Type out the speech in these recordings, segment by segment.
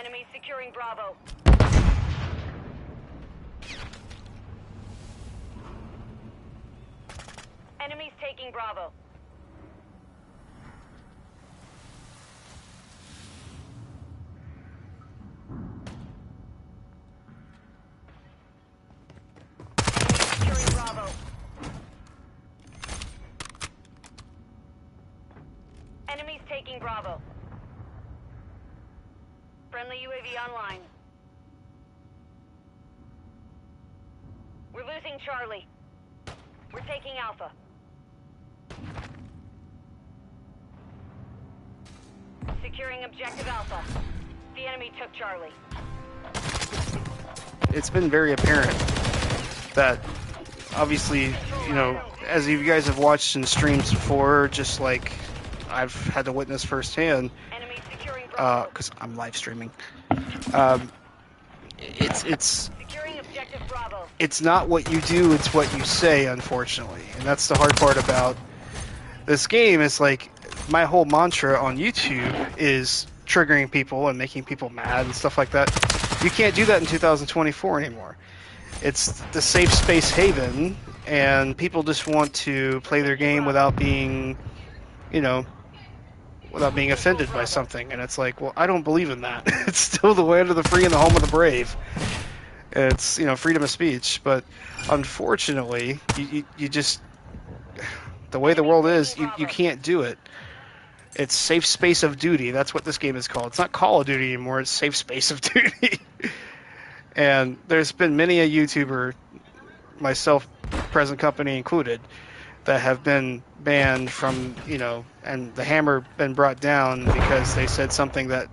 Enemy securing Bravo. Enemies taking Bravo. Enemy securing Bravo. Enemies taking Bravo. Friendly UAV online. We're losing Charlie. We're taking Alpha. Securing objective Alpha. The enemy took Charlie. It's been very apparent that, obviously, you know, as you guys have watched in streams before, just like I've had to witness firsthand, Enemy securing Bravo. because I'm live streaming. It's Securing objective Bravo. it's not what you do, it's what you say, unfortunately. And that's the hard part about this game. Is like, my whole mantra on YouTube is triggering people and making people mad and stuff like that. You can't do that in 2024 anymore. It's the safe space haven, and people just want to play their game without being, you know, without being offended by something. And it's like, well, I don't believe in that. It's still the land of the free and the home of the brave. It's, you know, freedom of speech. But unfortunately, you just, the way the world is, you can't do it. It's safe space of duty. That's what this game is called. It's not Call of Duty anymore. It's safe space of duty. And there's been many a YouTuber, myself, present company included, that have been banned from, you know, and the hammer been brought down because they said something that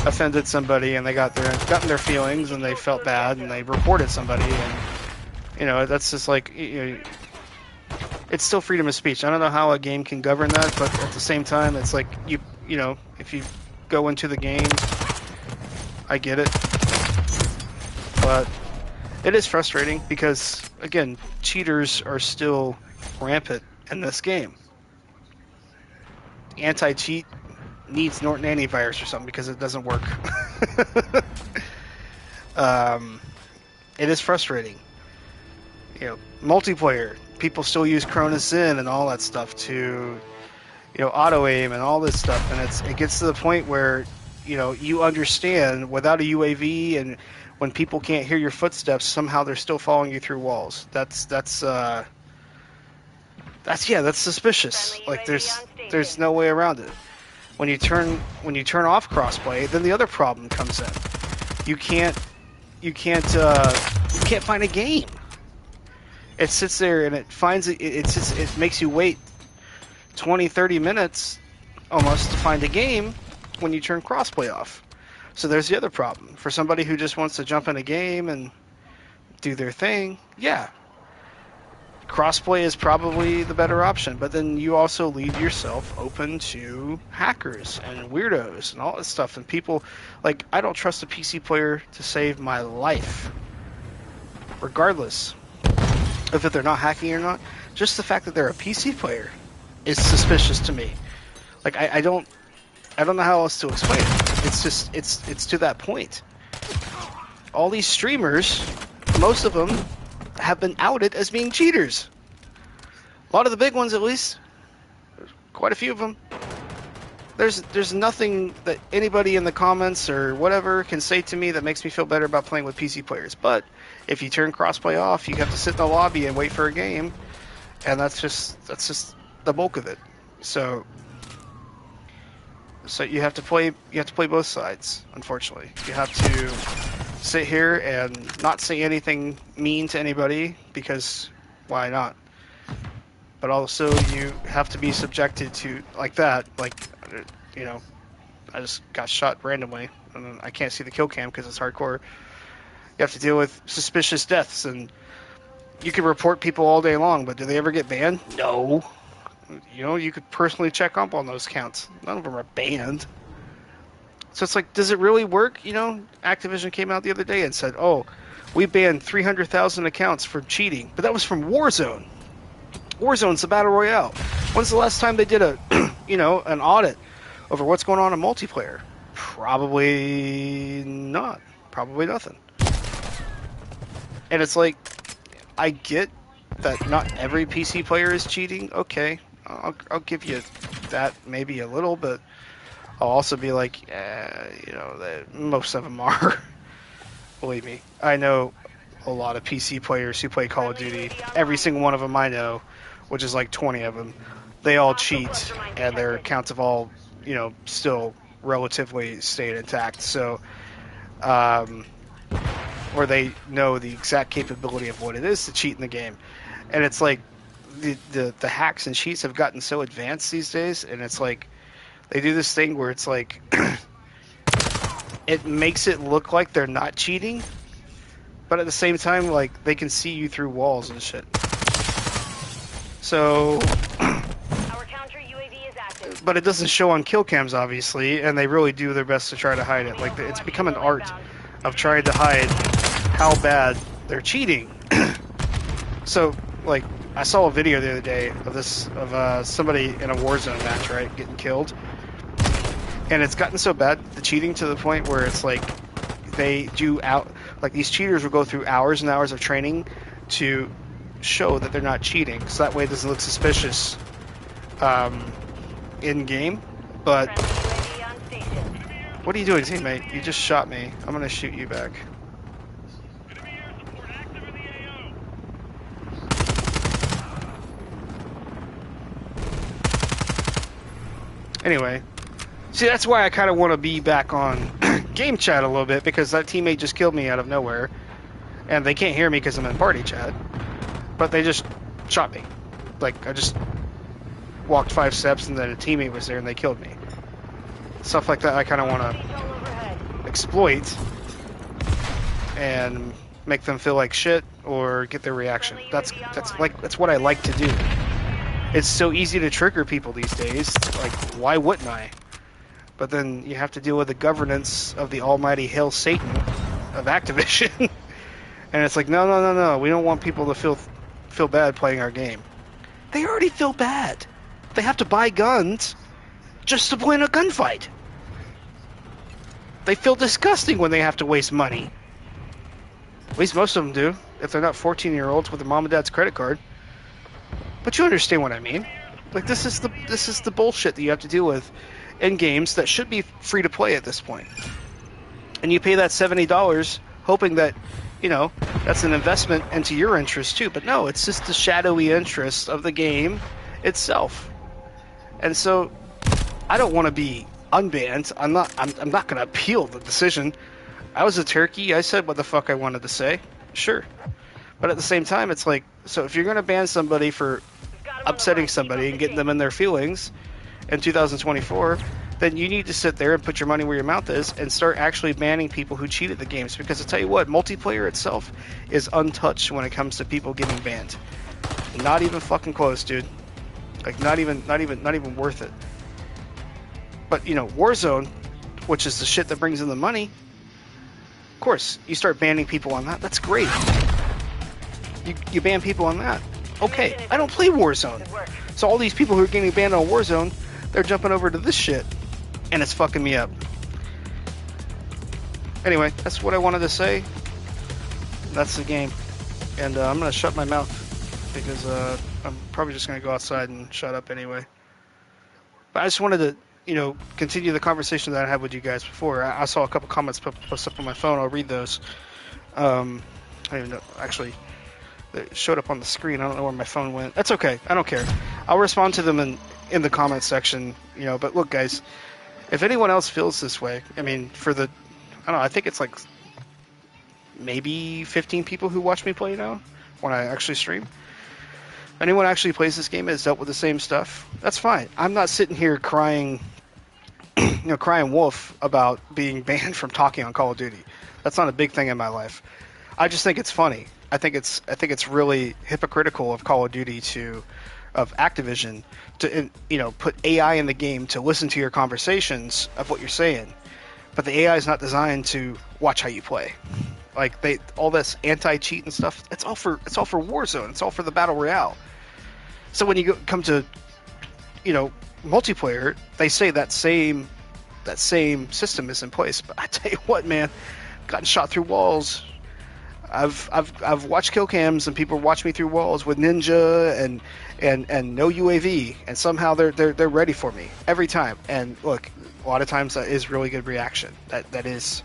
offended somebody, and they gotten their feelings, and they felt bad, and they reported somebody, and, you know, that's just like, you know, it's still freedom of speech. I don't know how a game can govern that, but at the same time, it's like, you know, if you go into the game, I get it. But it is frustrating because, again, cheaters are still rampant in this game. Anti-cheat needs Norton antivirus or something because it doesn't work. It is frustrating. You know, multiplayer, people still use Cronus in and all that stuff to, you know, auto aim and all this stuff, and it gets to the point where, you know, you understand without a UAV, and when people can't hear your footsteps, somehow they're still following you through walls. That's suspicious. Like, there's no way around it. When you turn off crossplay, then the other problem comes in. You can't find a game. It sits there and it makes you wait 20, 30 minutes almost to find a game when you turn crossplay off. So there's the other problem. For somebody who just wants to jump in a game and do their thing, yeah, crossplay is probably the better option. But then you also leave yourself open to hackers and weirdos and all this stuff. And people, like, I don't trust a PC player to save my life, regardless of if they're not hacking or not. Just the fact that they're a PC player is suspicious to me. Like, I don't know how else to explain it. It's just, it's to that point. All these streamers, most of them have been outed as being cheaters. A lot of the big ones, at least. Quite a few of them. There's nothing that anybody in the comments or whatever can say to me that makes me feel better about playing with PC players. But if you turn crossplay off, you have to sit in the lobby and wait for a game, and that's just the bulk of it. So you have to play both sides, unfortunately. You have to sit here and not say anything mean to anybody, because why not? But also you have to be subjected to, like that, like, you know, I just got shot randomly and I can't see the kill cam because it's hardcore. You have to deal with suspicious deaths, and you can report people all day long, but do they ever get banned? No. You know, you could personally check up on those counts. None of them are banned. So it's like, does it really work? You know, Activision came out the other day and said, oh, we banned 300,000 accounts for cheating. But that was from Warzone. Warzone's the Battle Royale. When's the last time they did a, you know, an audit over what's going on in multiplayer? Probably not. Probably nothing. And it's like, I get that not every PC player is cheating. Okay, I'll give you that, maybe a little, but I'll also be like, that most of them are. Believe me, I know a lot of PC players who play Call of Duty. Every single one of them I know, which is like 20 of them, they all cheat, and their accounts have all, still relatively stayed intact. So, or they know the exact capability of what it is to cheat in the game. And it's like the hacks and cheats have gotten so advanced these days, and it's like they do this thing where it's like it makes it look like they're not cheating, but at the same time, like, they can see you through walls and shit. So, Our counter UAV is active. but it doesn't show on kill cams, obviously, and they really do their best to try to hide it. Like, it's become an art of trying to hide how bad they're cheating. So, like, I saw a video the other day of somebody in a Warzone match, right, getting killed. And it's gotten so bad, the cheating, to the point where it's like they do these cheaters will go through hours and hours of training to show that they're not cheating, so that way it doesn't look suspicious in game. But what are you doing, teammate? You just shot me. I'm gonna shoot you back. Anyway. See, that's why I kind of want to be back on game chat a little bit, because that teammate just killed me out of nowhere, and they can't hear me because I'm in party chat, but they just shot me. Like, I just walked 5 steps and then a teammate was there and they killed me. Stuff like that I kind of want to exploit and make them feel like shit or get their reaction. That's what I like to do. It's so easy to trigger people these days. Like, why wouldn't I? But then you have to deal with the governance of the almighty Hail Satan of Activision. And it's like, no. We don't want people to feel bad playing our game. They already feel bad. They have to buy guns just to win a gunfight. They feel disgusting when they have to waste money. At least most of them do, if they're not 14-year-olds with their mom and dad's credit card. But you understand what I mean. Like, this is the bullshit that you have to deal with in games that should be free to play at this point. And you pay that $70 hoping that, that's an investment into your interest too. But no, it's just the shadowy interest of the game itself. And so I don't want to be unbanned. I'm not going to appeal the decision. I was a turkey. I said what the fuck I wanted to say. Sure. But at the same time, it's like, so if you're going to ban somebody for upsetting somebody and getting them in their feelings in 2024, then you need to sit there and put your money where your mouth is and start actually banning people who cheated the games. Because I tell you what, multiplayer itself is untouched when it comes to people getting banned. Not even fucking close, dude. Like, not even worth it. But Warzone, which is the shit that brings in the money, of course, you start banning people on that. That's great. You ban people on that. Okay, I don't play Warzone. So all these people who are getting banned on Warzone, they're jumping over to this shit, and it's fucking me up. Anyway, that's what I wanted to say. That's the game. And I'm going to shut my mouth, because I'm probably just going to go outside and shut up anyway. But I just wanted to, continue the conversation that I had with you guys before. I saw a couple comments post up on my phone. I'll read those. I don't even know, actually. It showed up on the screen. I don't know where my phone went. That's okay. I don't care. I'll respond to them in the comment section. But look, guys, if anyone else feels this way, I mean, I think it's like maybe 15 people who watch me play now when I actually stream. If anyone actually plays this game and has dealt with the same stuff, that's fine. I'm not sitting here crying, crying wolf about being banned from talking on Call of Duty. That's not a big thing in my life. I just think it's funny. I think it's really hypocritical of Call of Duty of Activision to put AI in the game to listen to your conversations of what you're saying, but the AI is not designed to watch how you play. Like, all this anti-cheat and stuff, it's all for Warzone. It's all for the battle royale. So when you come to multiplayer, they say that same that same system is in place. But I tell you what, man, gotten shot through walls. I've watched kill cams and people watch me through walls with ninja and no UAV, and somehow they're ready for me every time. And look, a lot of times that is really good reaction. That is,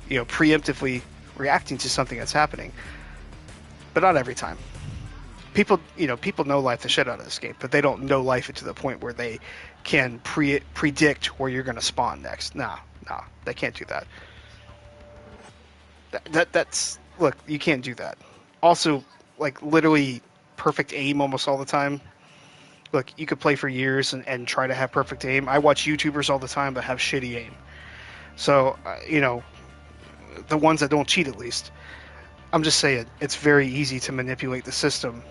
preemptively reacting to something that's happening, but not every time. People know life the shit out of this game, but they don't know life it to the point where they can predict where you're going to spawn next. Nah, they can't do that. That's look, you can't do that. Also, like literally perfect aim almost all the time. Look, you could play for years and try to have perfect aim. I watch YouTubers all the time that have shitty aim. So, the ones that don't cheat at least. I'm just saying, it's very easy to manipulate the system.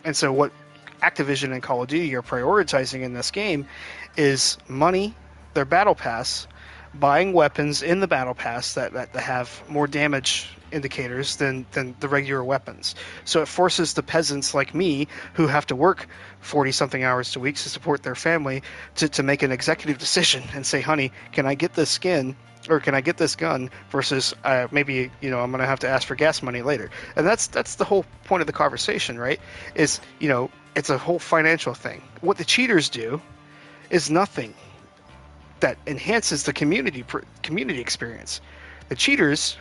And so what Activision and Call of Duty are prioritizing in this game is money, their battle pass, buying weapons in the battle pass that have more damage indicators than the regular weapons. So it forces the peasants like me, who have to work 40-something hours a week to support their family, to make an executive decision and say, honey, can I get this skin or can I get this gun versus maybe I'm going to have to ask for gas money later. And that's the whole point of the conversation, right? Is, it's a whole financial thing. What the cheaters do is nothing that enhances the community experience. The cheaters,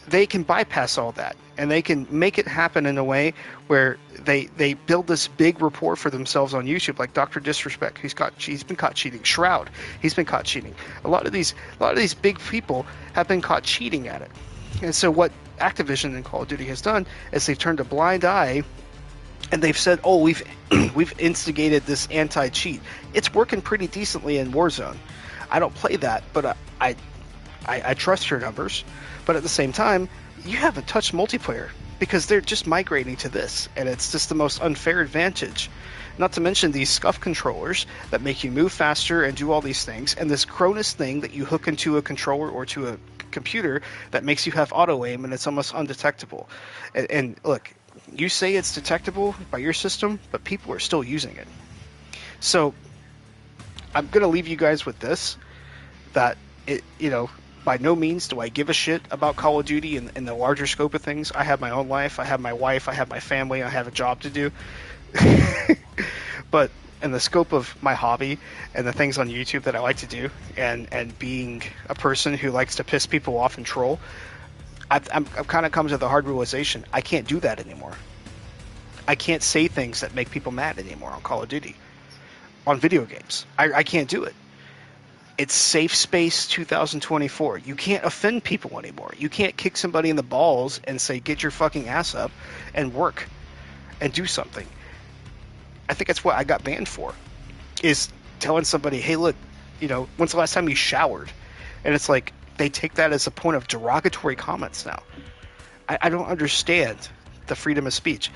they can bypass all that, and they can make it happen in a way where they build this big rapport for themselves on YouTube, like Dr. Disrespect. He's been caught cheating. Shroud, he's been caught cheating. A lot of these big people have been caught cheating at it. And so what Activision and Call of Duty has done is they've turned a blind eye, and they've said, oh, we've instigated this anti-cheat. It's working pretty decently in Warzone. I don't play that, but I trust your numbers. But at the same time, you haven't touched multiplayer because they're just migrating to this, and it's just the most unfair advantage. Not to mention these scuff controllers that make you move faster and do all these things, and this Cronus thing that you hook into a controller or to a computer that makes you have auto aim, and it's almost undetectable. And look, you say it's detectable by your system, but people are still using it. So I'm going to leave you guys with this, that by no means do I give a shit about Call of Duty in the larger scope of things. I have my own life. I have my wife. I have my family. I have a job to do. But in the scope of my hobby and the things on YouTube that I like to do, and being a person who likes to piss people off and troll, I've kind of come to the hard realization I can't do that anymore. I can't say things that make people mad anymore on Call of Duty, on video games. I can't do it. It's safe space 2024. You can't offend people anymore. You can't kick somebody in the balls and say, get your fucking ass up and work and do something. I think that's what I got banned for, is telling somebody, hey, look, when's the last time you showered? And it's like, they take that as a point of derogatory comments now. I don't understand the freedom of speech.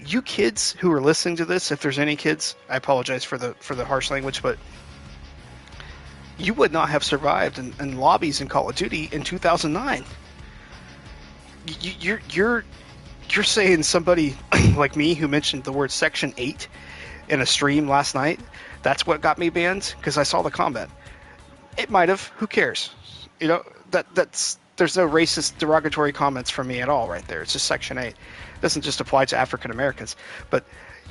You kids who are listening to this, if there's any kids, I apologize for the harsh language, but you would not have survived in lobbies in Call of Duty in 2009. You're saying somebody like me who mentioned the word Section 8 in a stream last night, that's what got me banned? Because I saw the comment. It might have. Who cares? That's there's no racist derogatory comments from me at all right there. It's just Section 8. It doesn't just apply to African Americans. But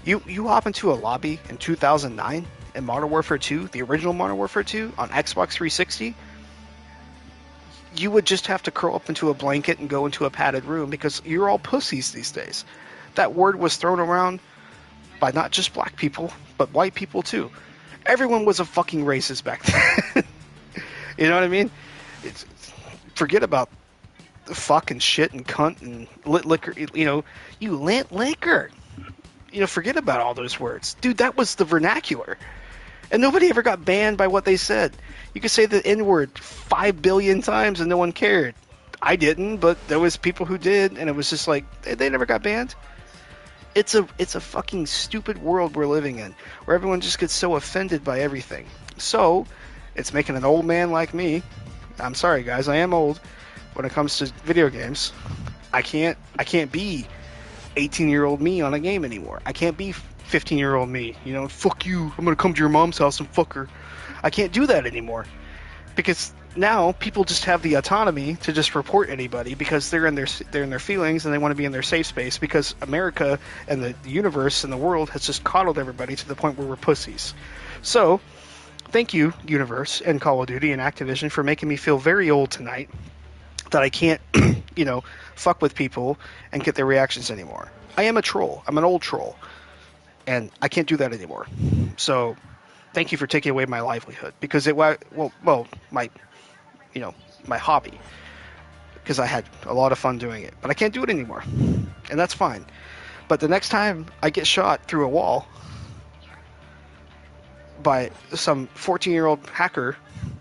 you hop into a lobby in 2009 in Modern Warfare 2, the original Modern Warfare 2 on Xbox 360, you would just have to curl up into a blanket and go into a padded room because you're all pussies these days. That word was thrown around by not just black people, but white people too. Everyone was a fucking racist back then. You know what I mean? Forget about fuck and shit and cunt and lit liquor. You lit liquor. Forget about all those words. Dude, that was the vernacular. And nobody ever got banned by what they said. You could say the N-word 5 billion times and no one cared. I didn't, but there was people who did, and it was just like, they never got banned. It's a fucking stupid world we're living in, where everyone just gets so offended by everything. So, it's making an old man like me, I'm sorry guys, I am old, when it comes to video games. I can't be 18-year-old me on a game anymore. I can't be 15-year-old me. Fuck you, I'm gonna come to your mom's house and fuck her. I can't do that anymore because now people just have the autonomy to just report anybody because they're in their feelings and they want to be in their safe space because America and the universe and the world has just coddled everybody to the point where we're pussies. So, thank you, universe and Call of Duty and Activision, for making me feel very old tonight that I can't, fuck with people and get their reactions anymore. I am a troll. I'm an old troll. And I can't do that anymore. So, thank you for taking away my livelihood because my hobby, because I had a lot of fun doing it, but I can't do it anymore, and that's fine. But the next time I get shot through a wall by some 14-year-old hacker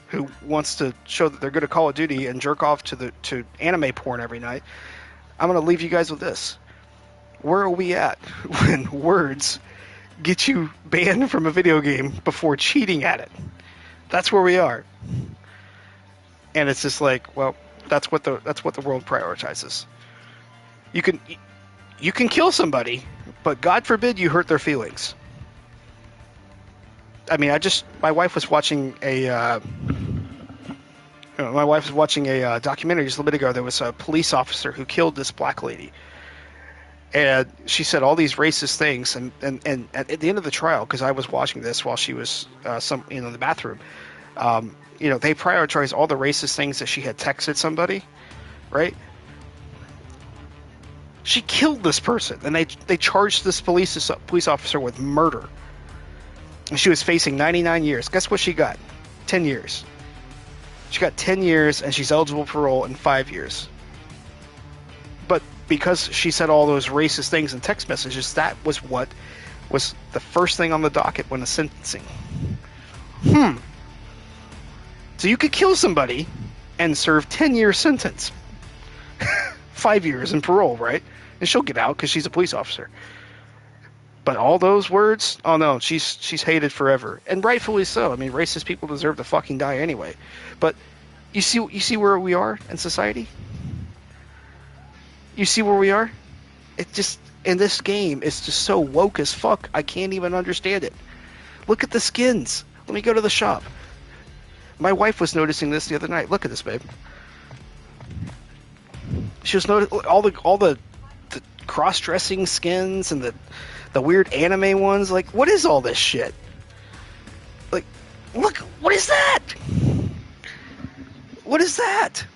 who wants to show that they're good at Call of Duty and jerk off to anime porn every night, I'm going to leave you guys with this. Where are we at when words get you banned from a video game before cheating at it? That's where we are. And it's just like, well, that's what the world prioritizes. You can kill somebody, but God forbid you hurt their feelings. I mean, my wife was watching a documentary just a little bit ago. There was a police officer who killed this black lady, and she said all these racist things. And at the end of the trial, because I was watching this while she was in the bathroom. They prioritized all the racist things that she had texted somebody, right? She killed this person, and they charged this police officer with murder. And she was facing 99 years. Guess what she got? 10 years. She got 10 years, and she's eligible for parole in 5 years. But because she said all those racist things in text messages, that was what was the first thing on the docket when the sentencing. So you could kill somebody and serve 10-year sentence. 5 years in parole, right? And she'll get out because she's a police officer. But all those words, oh no, she's hated forever. And rightfully so. I mean, racist people deserve to fucking die anyway. But you see where we are in society? You see where we are? It just, in this game, it's just so woke as fuck, I can't even understand it. Look at the skins. Let me go to the shop. My wife was noticing this the other night. Look at this, babe. She was noticing all the cross-dressing skins and the weird anime ones. Like, what is all this shit? Like, look, what is that? What is that?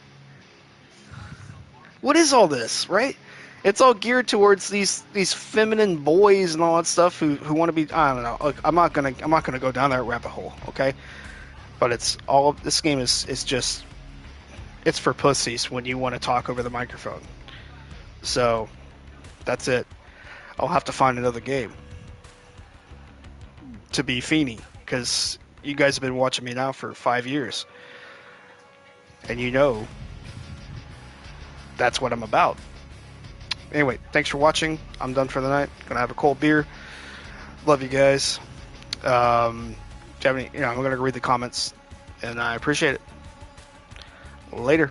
What is all this, right? It's all geared towards these feminine boys and all that stuff who want to be. I don't know. Look, I'm not gonna go down that rabbit hole, okay? But this game is just, it's for pussies when you want to talk over the microphone. So that's it. I'll have to find another game to be Feeny, because you guys have been watching me now for 5 years, and that's what I'm about. Anyway, thanks for watching. I'm done for the night. Gonna have a cold beer. Love you guys. Do you have any, I'm gonna read the comments, and I appreciate it. Later.